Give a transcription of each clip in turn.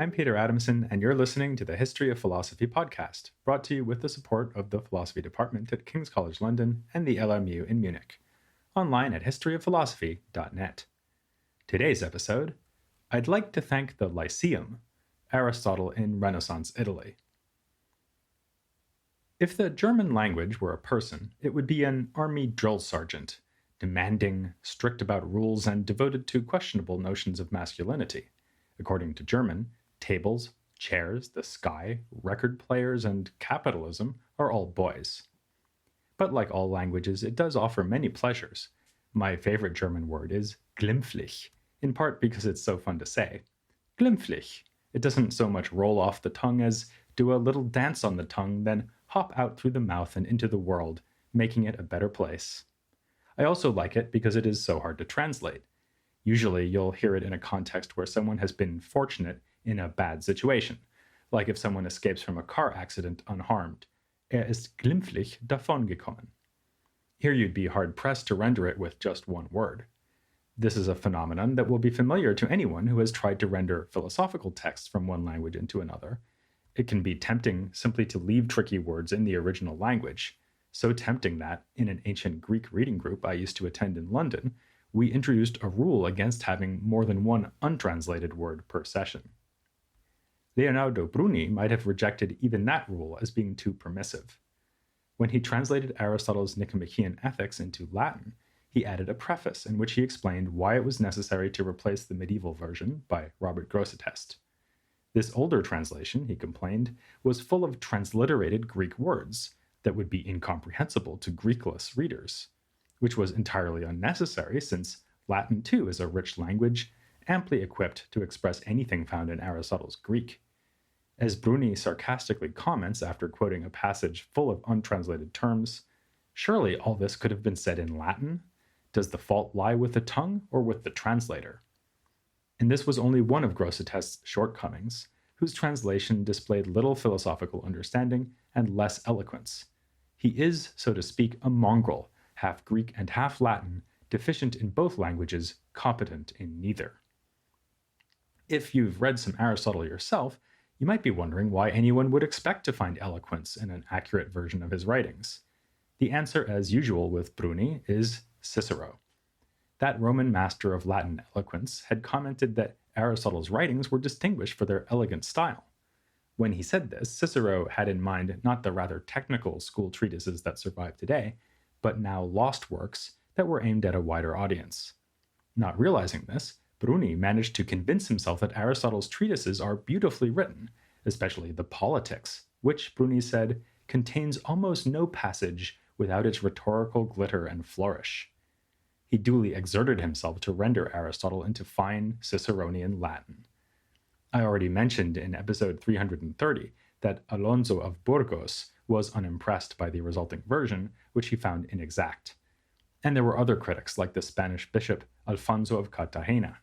I'm Peter Adamson, and you're listening to the History of Philosophy podcast, brought to you with the support of the Philosophy Department at King's College London and the LMU in Munich, online at historyofphilosophy.net. Today's episode, I'd like to thank the Lyceum, Aristotle in Renaissance Italy. If the German language were a person, it would be an army drill sergeant, demanding, strict about rules, and devoted to questionable notions of masculinity. According to German, tables, chairs, the sky, record players, and capitalism are all boys. But like all languages, it does offer many pleasures. My favorite German word is glimpflich, in part because it's so fun to say. Glimpflich. It doesn't so much roll off the tongue as do a little dance on the tongue, then hop out through the mouth and into the world, making it a better place. I also like it because it is so hard to translate. Usually you'll hear it in a context where someone has been fortunate in a bad situation, like if someone escapes from a car accident unharmed. Ist glimpflich davongekommen. Here you'd be hard-pressed to render it with just one word. This is a phenomenon that will be familiar to anyone who has tried to render philosophical texts from one language into another. It can be tempting simply to leave tricky words in the original language, so tempting that, in an ancient Greek reading group I used to attend in London, we introduced a rule against having more than one untranslated word per session. Leonardo Bruni might have rejected even that rule as being too permissive. When he translated Aristotle's Nicomachean Ethics into Latin, he added a preface in which he explained why it was necessary to replace the medieval version by Robert Grosseteste. This older translation, he complained, was full of transliterated Greek words that would be incomprehensible to Greekless readers, which was entirely unnecessary since Latin too is a rich language, amply equipped to express anything found in Aristotle's Greek. As Bruni sarcastically comments after quoting a passage full of untranslated terms, surely all this could have been said in Latin? Does the fault lie with the tongue or with the translator? And this was only one of Grosseteste's shortcomings, whose translation displayed little philosophical understanding and less eloquence. He is, so to speak, a mongrel, half Greek and half Latin, deficient in both languages, competent in neither. If you've read some Aristotle yourself, you might be wondering why anyone would expect to find eloquence in an accurate version of his writings. The answer, as usual with Bruni, is Cicero. That Roman master of Latin eloquence had commented that Aristotle's writings were distinguished for their elegant style. When he said this, Cicero had in mind not the rather technical school treatises that survive today, but now lost works that were aimed at a wider audience. Not realizing this, Bruni managed to convince himself that Aristotle's treatises are beautifully written, especially the Politics, which, Bruni said, contains almost no passage without its rhetorical glitter and flourish. He duly exerted himself to render Aristotle into fine Ciceronian Latin. I already mentioned in episode 330 that Alonso of Burgos was unimpressed by the resulting version, which he found inexact. And there were other critics, like the Spanish bishop Alfonso of Cartagena.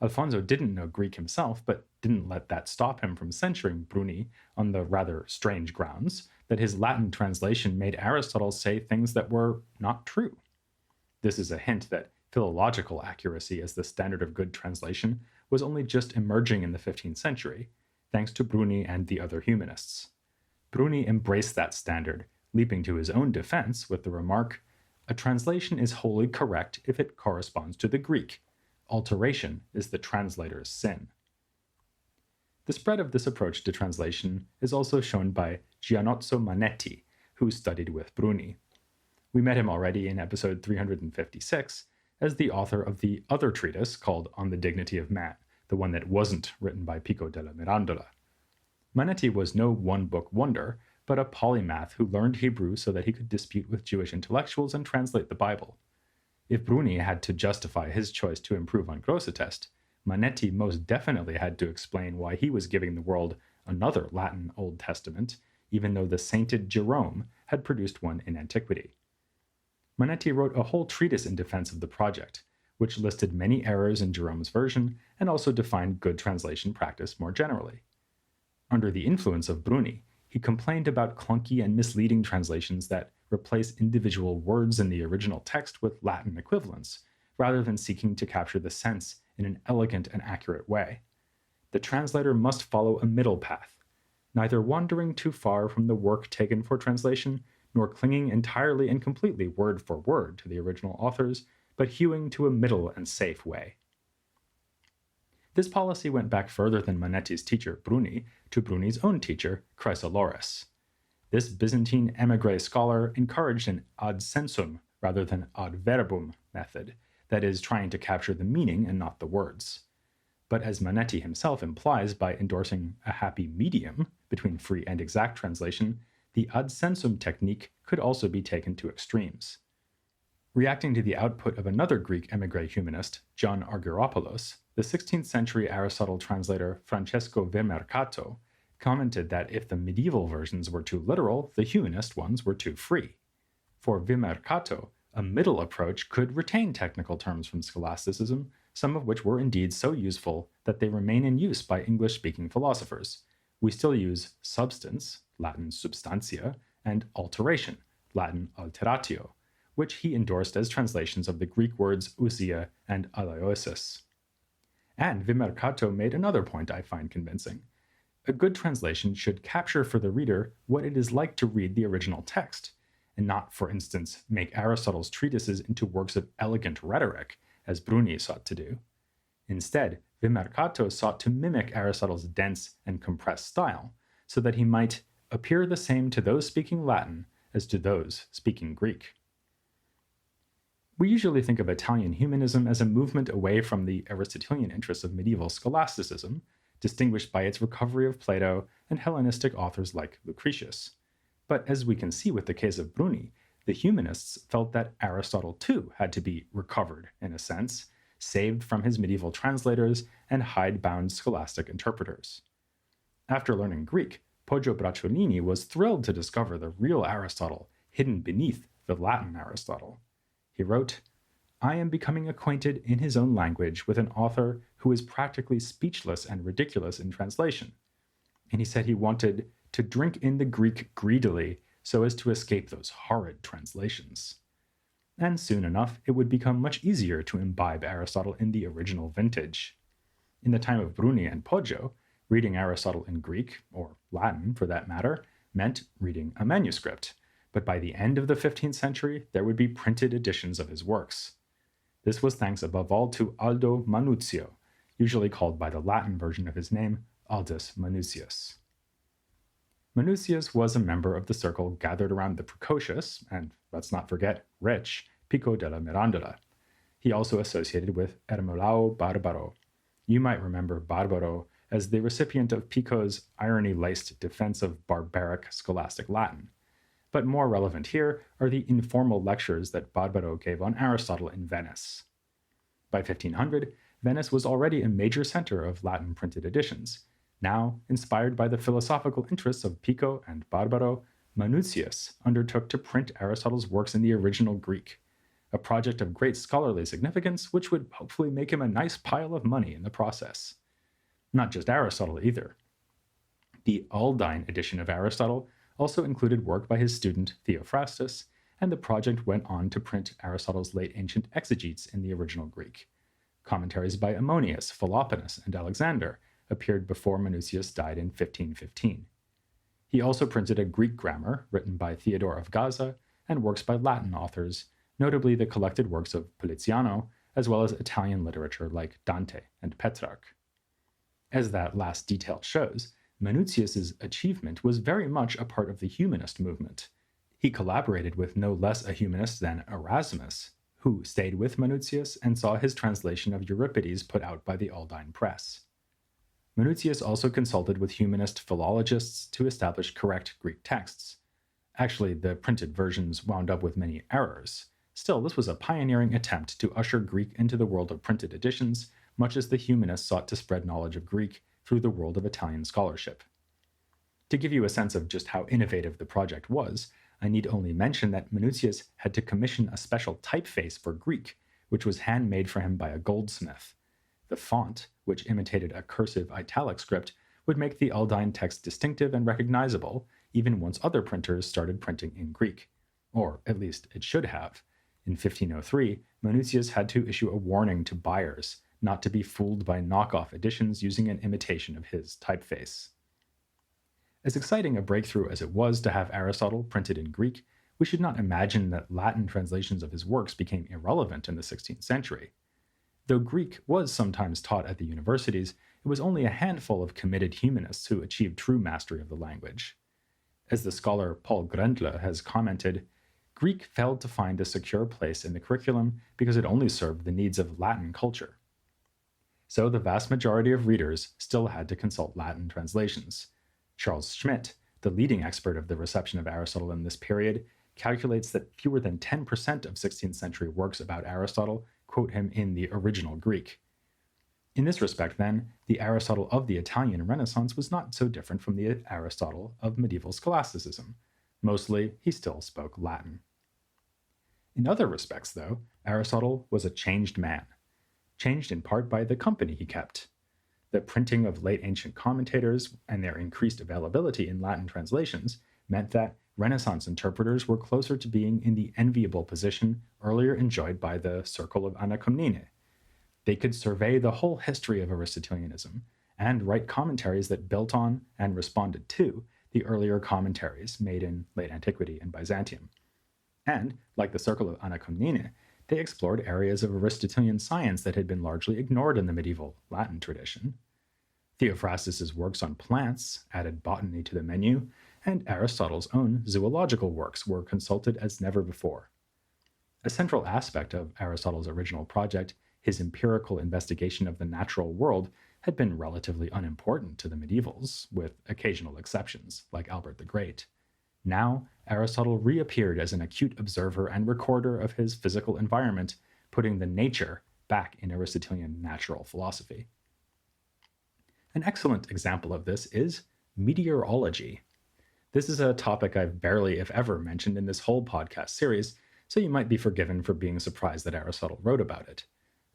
Alfonso didn't know Greek himself, but didn't let that stop him from censuring Bruni on the rather strange grounds that his Latin translation made Aristotle say things that were not true. This is a hint that philological accuracy as the standard of good translation was only just emerging in the 15th century, thanks to Bruni and the other humanists. Bruni embraced that standard, leaping to his own defense with the remark, "A translation is wholly correct if it corresponds to the Greek. Alteration is the translator's sin." The spread of this approach to translation is also shown by Giannozzo Manetti, who studied with Bruni. We met him already in episode 356 as the author of the other treatise called On the Dignity of Man, the one that wasn't written by Pico della Mirandola. Manetti was no one-book wonder, but a polymath who learned Hebrew so that he could dispute with Jewish intellectuals and translate the Bible. If Bruni had to justify his choice to improve on Grosseteste, Manetti most definitely had to explain why he was giving the world another Latin Old Testament, even though the sainted Jerome had produced one in antiquity. Manetti wrote a whole treatise in defense of the project, which listed many errors in Jerome's version and also defined good translation practice more generally. Under the influence of Bruni, he complained about clunky and misleading translations that replace individual words in the original text with Latin equivalents, rather than seeking to capture the sense in an elegant and accurate way. The translator must follow a middle path, neither wandering too far from the work taken for translation, nor clinging entirely and completely word for word to the original authors, but hewing to a middle and safe way. This policy went back further than Manetti's teacher, Bruni, to Bruni's own teacher, Chrysolorus. This Byzantine emigre scholar encouraged an ad sensum rather than ad verbum method, that is, trying to capture the meaning and not the words. But as Manetti himself implies by endorsing a happy medium between free and exact translation, the ad sensum technique could also be taken to extremes. Reacting to the output of another Greek emigre humanist, John Argyropoulos, the 16th century Aristotle translator Francesco Vimercato commented that if the medieval versions were too literal, the humanist ones were too free. For Vimercato, a middle approach could retain technical terms from scholasticism, some of which were indeed so useful that they remain in use by English-speaking philosophers. We still use substance, Latin substantia, and alteration, Latin alteratio, which he endorsed as translations of the Greek words ousia and alaiosis. And Vimercato made another point I find convincing. A good translation should capture for the reader what it is like to read the original text, and not, for instance, make Aristotle's treatises into works of elegant rhetoric, as Bruni sought to do. Instead, Vimercato sought to mimic Aristotle's dense and compressed style, so that he might appear the same to those speaking Latin as to those speaking Greek. We usually think of Italian humanism as a movement away from the Aristotelian interests of medieval scholasticism, distinguished by its recovery of Plato and Hellenistic authors like Lucretius. But as we can see with the case of Bruni, the humanists felt that Aristotle too had to be recovered, in a sense, saved from his medieval translators and hidebound scholastic interpreters. After learning Greek, Poggio Bracciolini was thrilled to discover the real Aristotle hidden beneath the Latin Aristotle. He wrote, "I am becoming acquainted in his own language with an author who is practically speechless and ridiculous in translation." And he said he wanted to drink in the Greek greedily so as to escape those horrid translations. And soon enough, it would become much easier to imbibe Aristotle in the original vintage. In the time of Bruni and Poggio, reading Aristotle in Greek, or Latin for that matter, meant reading a manuscript, but by the end of the 15th century, there would be printed editions of his works. This was thanks above all to Aldo Manuzio, usually called by the Latin version of his name, Aldus Manutius. Manutius was a member of the circle gathered around the precocious, and let's not forget, rich, Pico della Mirandola. He also associated with Ermolao Barbaro. You might remember Barbaro as the recipient of Pico's irony-laced defense of barbaric scholastic Latin. But more relevant here are the informal lectures that Barbaro gave on Aristotle in Venice. By 1500, Venice was already a major center of Latin printed editions. Now, inspired by the philosophical interests of Pico and Barbaro, Manutius undertook to print Aristotle's works in the original Greek, a project of great scholarly significance which would hopefully make him a nice pile of money in the process. Not just Aristotle either. The Aldine edition of Aristotle also included work by his student Theophrastus, and the project went on to print Aristotle's late ancient exegetes in the original Greek. Commentaries by Ammonius, Philoponus, and Alexander appeared before Manutius died in 1515. He also printed a Greek grammar written by Theodore of Gaza and works by Latin authors, notably the collected works of Poliziano, as well as Italian literature like Dante and Petrarch. As that last detail shows, Manutius's achievement was very much a part of the humanist movement. He collaborated with no less a humanist than Erasmus, who stayed with Manutius and saw his translation of Euripides put out by the Aldine Press. Manutius also consulted with humanist philologists to establish correct Greek texts. Actually, the printed versions wound up with many errors. Still, this was a pioneering attempt to usher Greek into the world of printed editions, much as the humanists sought to spread knowledge of Greek through the world of Italian scholarship. To give you a sense of just how innovative the project was, I need only mention that Manutius had to commission a special typeface for Greek, which was handmade for him by a goldsmith. The font, which imitated a cursive italic script, would make the Aldine text distinctive and recognizable, even once other printers started printing in Greek. Or, at least, it should have. In 1503, Manutius had to issue a warning to buyers not to be fooled by knockoff editions using an imitation of his typeface. As exciting a breakthrough as it was to have Aristotle printed in Greek, we should not imagine that Latin translations of his works became irrelevant in the 16th century. Though Greek was sometimes taught at the universities, it was only a handful of committed humanists who achieved true mastery of the language. As the scholar Paul Grendler has commented, Greek failed to find a secure place in the curriculum because it only served the needs of Latin culture. So the vast majority of readers still had to consult Latin translations. Charles Schmidt, the leading expert of the reception of Aristotle in this period, calculates that fewer than 10% of 16th century works about Aristotle quote him in the original Greek. In this respect, then, the Aristotle of the Italian Renaissance was not so different from the Aristotle of medieval scholasticism. Mostly, he still spoke Latin. In other respects, though, Aristotle was a changed man, changed in part by the company he kept. The printing of late ancient commentators and their increased availability in Latin translations meant that Renaissance interpreters were closer to being in the enviable position earlier enjoyed by the circle of Anakomnene. They could survey the whole history of Aristotelianism and write commentaries that built on and responded to the earlier commentaries made in late antiquity and Byzantium. And, like the circle of Anakomnene, they explored areas of Aristotelian science that had been largely ignored in the medieval Latin tradition. Theophrastus's works on plants added botany to the menu, and Aristotle's own zoological works were consulted as never before. A central aspect of Aristotle's original project, his empirical investigation of the natural world, had been relatively unimportant to the medievals, with occasional exceptions, like Albert the Great. Now, Aristotle reappeared as an acute observer and recorder of his physical environment, putting the nature back in Aristotelian natural philosophy. An excellent example of this is meteorology. This is a topic I've barely, if ever, mentioned in this whole podcast series, so you might be forgiven for being surprised that Aristotle wrote about it.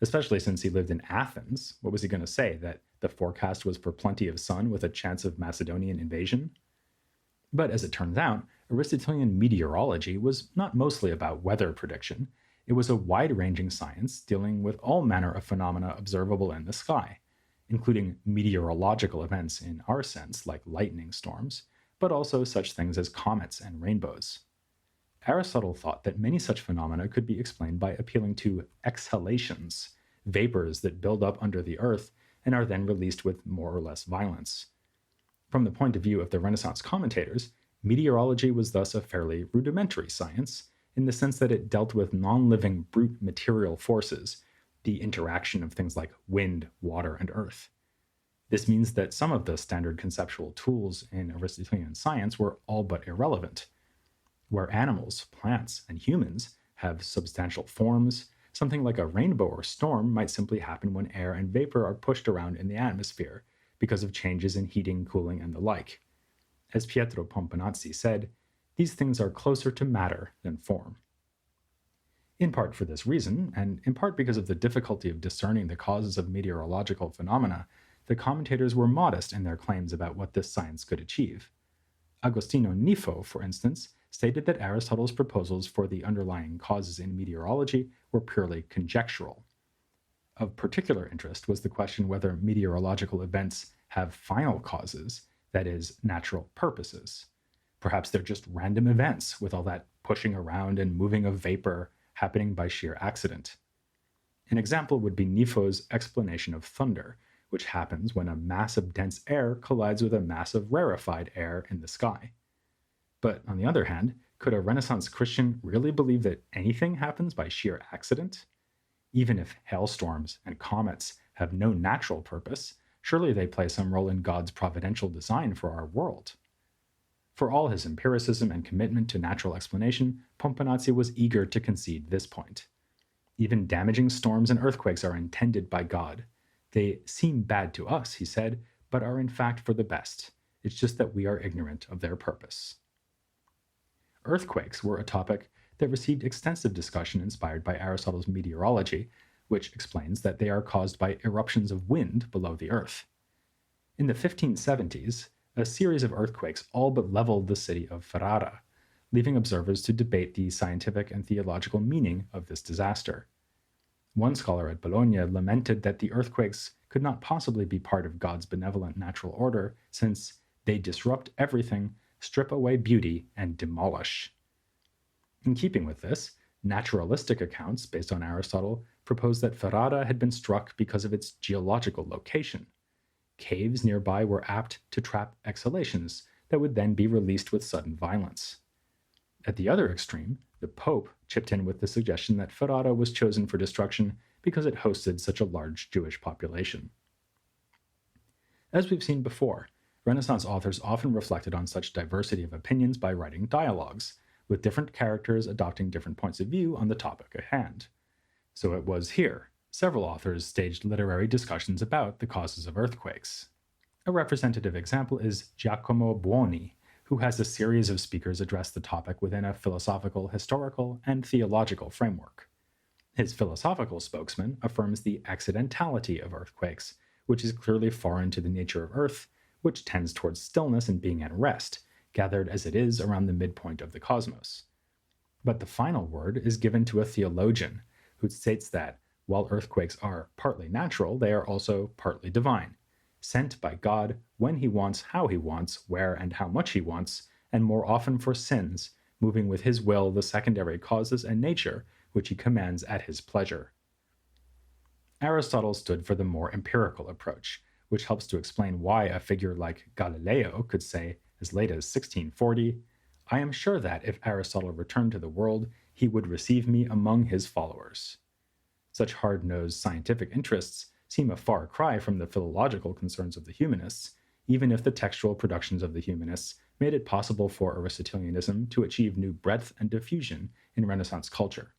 Especially since he lived in Athens, what was he going to say, that the forecast was for plenty of sun with a chance of Macedonian invasion? But as it turns out, Aristotelian meteorology was not mostly about weather prediction. It was a wide-ranging science dealing with all manner of phenomena observable in the sky, including meteorological events in our sense, like lightning storms, but also such things as comets and rainbows. Aristotle thought that many such phenomena could be explained by appealing to exhalations, vapors that build up under the earth and are then released with more or less violence. From the point of view of the Renaissance commentators, meteorology was thus a fairly rudimentary science, in the sense that it dealt with non-living brute material forces, the interaction of things like wind, water, and earth. This means that some of the standard conceptual tools in Aristotelian science were all but irrelevant. Where animals, plants, and humans have substantial forms, something like a rainbow or storm might simply happen when air and vapor are pushed around in the atmosphere because of changes in heating, cooling, and the like. As Pietro Pomponazzi said, these things are closer to matter than form. In part for this reason, and in part because of the difficulty of discerning the causes of meteorological phenomena, the commentators were modest in their claims about what this science could achieve. Agostino Nifo, for instance, stated that Aristotle's proposals for the underlying causes in meteorology were purely conjectural. Of particular interest was the question whether meteorological events have final causes, that is, natural purposes. Perhaps they're just random events with all that pushing around and moving of vapor happening by sheer accident. An example would be Nifo's explanation of thunder, which happens when a mass of dense air collides with a mass of rarefied air in the sky. But on the other hand, could a Renaissance Christian really believe that anything happens by sheer accident? Even if hailstorms and comets have no natural purpose, surely they play some role in God's providential design for our world. For all his empiricism and commitment to natural explanation, Pomponazzi was eager to concede this point. Even damaging storms and earthquakes are intended by God. They seem bad to us, he said, but are in fact for the best. It's just that we are ignorant of their purpose. Earthquakes were a topic that received extensive discussion inspired by Aristotle's meteorology, which explains that they are caused by eruptions of wind below the earth. In the 1570s, a series of earthquakes all but leveled the city of Ferrara, leaving observers to debate the scientific and theological meaning of this disaster. One scholar at Bologna lamented that the earthquakes could not possibly be part of God's benevolent natural order, since they disrupt everything, strip away beauty, and demolish. In keeping with this, naturalistic accounts based on Aristotle propose that Ferrara had been struck because of its geological location. Caves nearby were apt to trap exhalations that would then be released with sudden violence. At the other extreme, the Pope chipped in with the suggestion that Ferrara was chosen for destruction because it hosted such a large Jewish population. As we've seen before, Renaissance authors often reflected on such diversity of opinions by writing dialogues, with different characters adopting different points of view on the topic at hand. So it was here. Several authors staged literary discussions about the causes of earthquakes. A representative example is Giacomo Buoni, who has a series of speakers address the topic within a philosophical, historical, and theological framework. His philosophical spokesman affirms the accidentality of earthquakes, which is clearly foreign to the nature of Earth, which tends towards stillness and being at rest, gathered as it is around the midpoint of the cosmos. But the final word is given to a theologian, who states that, while earthquakes are partly natural, they are also partly divine, sent by God when he wants, how he wants, where and how much he wants, and more often for sins, moving with his will the secondary causes and nature which he commands at his pleasure. Aristotle stood for the more empirical approach, which helps to explain why a figure like Galileo could say, as late as 1640, "I am sure that if Aristotle returned to the world, he would receive me among his followers." Such hard-nosed scientific interests seem a far cry from the philological concerns of the humanists, even if the textual productions of the humanists made it possible for Aristotelianism to achieve new breadth and diffusion in Renaissance culture.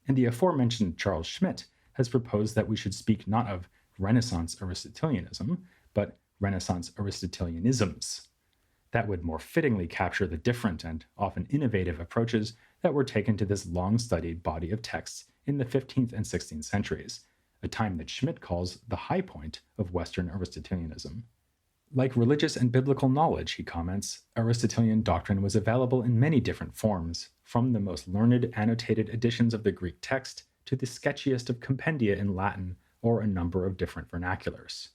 And the aforementioned Charles Schmidt has proposed that we should speak not of Renaissance Aristotelianism, but Renaissance Aristotelianisms. That would more fittingly capture the different and often innovative approaches that were taken to this long-studied body of texts in the 15th and 16th centuries, a time that Schmidt calls the high point of Western Aristotelianism. Like religious and biblical knowledge, he comments, Aristotelian doctrine was available in many different forms, from the most learned annotated editions of the Greek text to the sketchiest of compendia in Latin or a number of different vernaculars.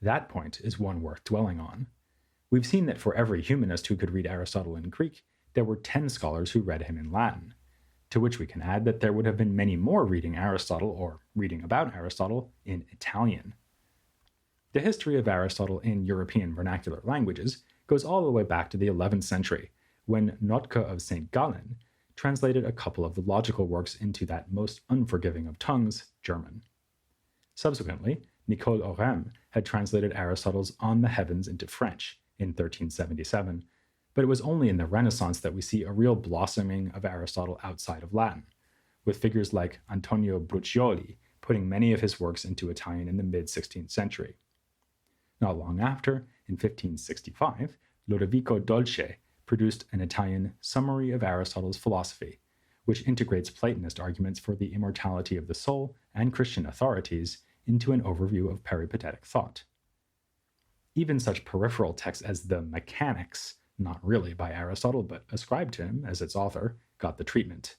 That point is one worth dwelling on. We've seen that for every humanist who could read Aristotle in Greek, there were 10 scholars who read him in Latin, to which we can add that there would have been many more reading Aristotle or reading about Aristotle in Italian. The history of Aristotle in European vernacular languages goes all the way back to the 11th century, when Notke of St. Gallen translated a couple of the logical works into that most unforgiving of tongues, German. Subsequently, Nicole Orem had translated Aristotle's On the Heavens into French in 1377, but it was only in the Renaissance that we see a real blossoming of Aristotle outside of Latin, with figures like Antonio Bruccioli putting many of his works into Italian in the mid-16th century. Not long after, in 1565, Lodovico Dolce produced an Italian Summary of Aristotle's Philosophy, which integrates Platonist arguments for the immortality of the soul and Christian authorities into an overview of peripatetic thought. Even such peripheral texts as the Mechanics, not really by Aristotle but ascribed to him as its author, got the treatment.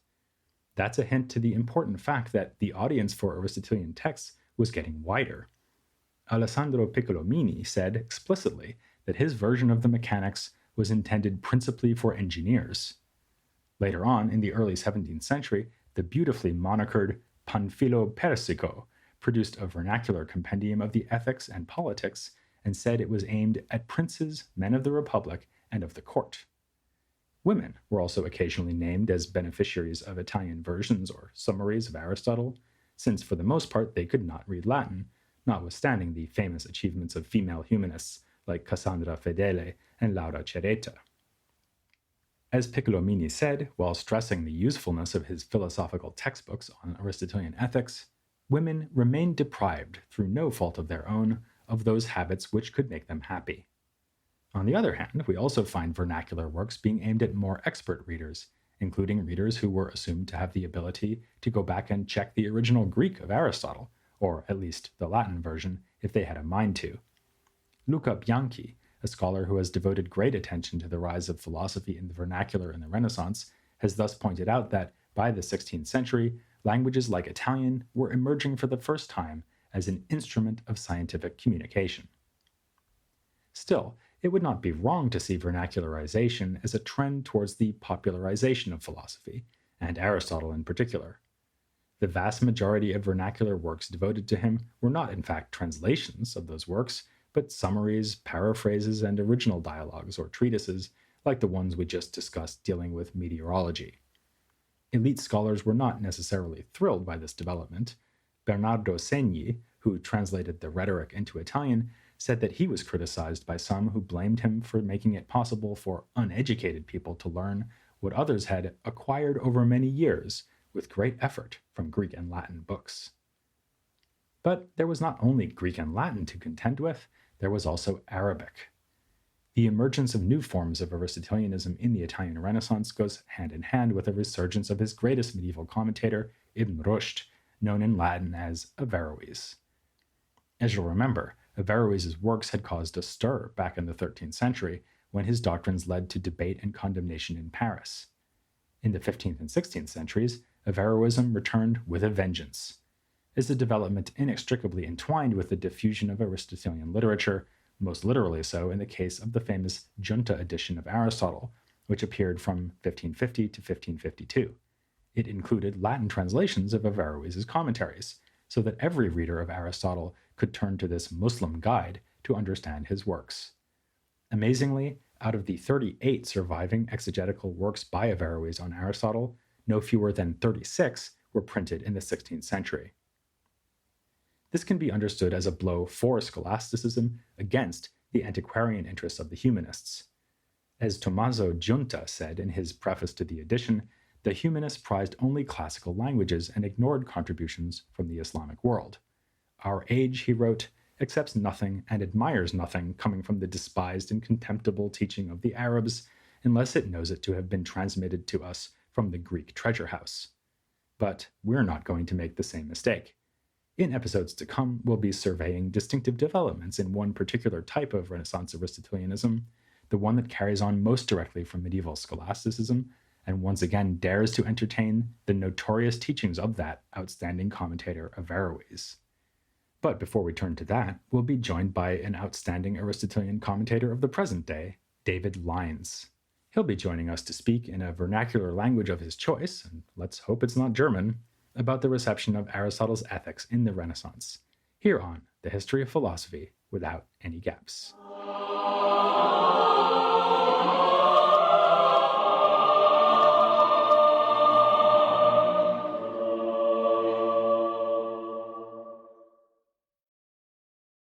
That's a hint to the important fact that the audience for Aristotelian texts was getting wider. Alessandro Piccolomini said explicitly that his version of the Mechanics was intended principally for engineers. Later on, in the early 17th century, the beautifully monikered Panfilo Persico produced a vernacular compendium of the ethics and politics and said it was aimed at princes, men of the Republic, and of the court. Women were also occasionally named as beneficiaries of Italian versions or summaries of Aristotle, since for the most part they could not read Latin, notwithstanding the famous achievements of female humanists like Cassandra Fedele and Laura Cereta. As Piccolomini said, while stressing the usefulness of his philosophical textbooks on Aristotelian ethics, women remained deprived, through no fault of their own, of those habits which could make them happy. On the other hand, we also find vernacular works being aimed at more expert readers, including readers who were assumed to have the ability to go back and check the original Greek of Aristotle, or at least the Latin version, if they had a mind to. Luca Bianchi, a scholar who has devoted great attention to the rise of philosophy in the vernacular in the Renaissance, has thus pointed out that by the 16th century, languages like Italian were emerging for the first time as an instrument of scientific communication. Still, it would not be wrong to see vernacularization as a trend towards the popularization of philosophy, and Aristotle in particular. The vast majority of vernacular works devoted to him were not, in fact, translations of those works, but summaries, paraphrases, and original dialogues or treatises like the ones we just discussed dealing with meteorology. Elite scholars were not necessarily thrilled by this development. Bernardo Segni, who translated the rhetoric into Italian, said that he was criticized by some who blamed him for making it possible for uneducated people to learn what others had acquired over many years with great effort from Greek and Latin books. But there was not only Greek and Latin to contend with, there was also Arabic. The emergence of new forms of Aristotelianism in the Italian Renaissance goes hand in hand with a resurgence of his greatest medieval commentator, Ibn Rushd, known in Latin as Averroes. As you'll remember, Averroes' works had caused a stir back in the 13th century when his doctrines led to debate and condemnation in Paris. In the 15th and 16th centuries, Averroism returned with a vengeance. Is a development inextricably entwined with the diffusion of Aristotelian literature, most literally so in the case of the famous Junta edition of Aristotle, which appeared from 1550 to 1552. It included Latin translations of Averroes' commentaries, so that every reader of Aristotle could turn to this Muslim guide to understand his works. Amazingly, out of the 38 surviving exegetical works by Averroes on Aristotle, no fewer than 36 were printed in the 16th century. This can be understood as a blow for scholasticism against the antiquarian interests of the humanists. As Tommaso Giunta said in his preface to the edition, the humanists prized only classical languages and ignored contributions from the Islamic world. Our age, he wrote, accepts nothing and admires nothing coming from the despised and contemptible teaching of the Arabs, unless it knows it to have been transmitted to us from the Greek treasure house. But we're not going to make the same mistake. In episodes to come, we'll be surveying distinctive developments in one particular type of Renaissance Aristotelianism, the one that carries on most directly from medieval scholasticism, and once again dares to entertain the notorious teachings of that outstanding commentator Averroes. But before we turn to that, we'll be joined by an outstanding Aristotelian commentator of the present day, David Lyons. He'll be joining us to speak in a vernacular language of his choice, and let's hope it's not German, about the reception of Aristotle's ethics in the Renaissance, here on The History of Philosophy Without Any Gaps.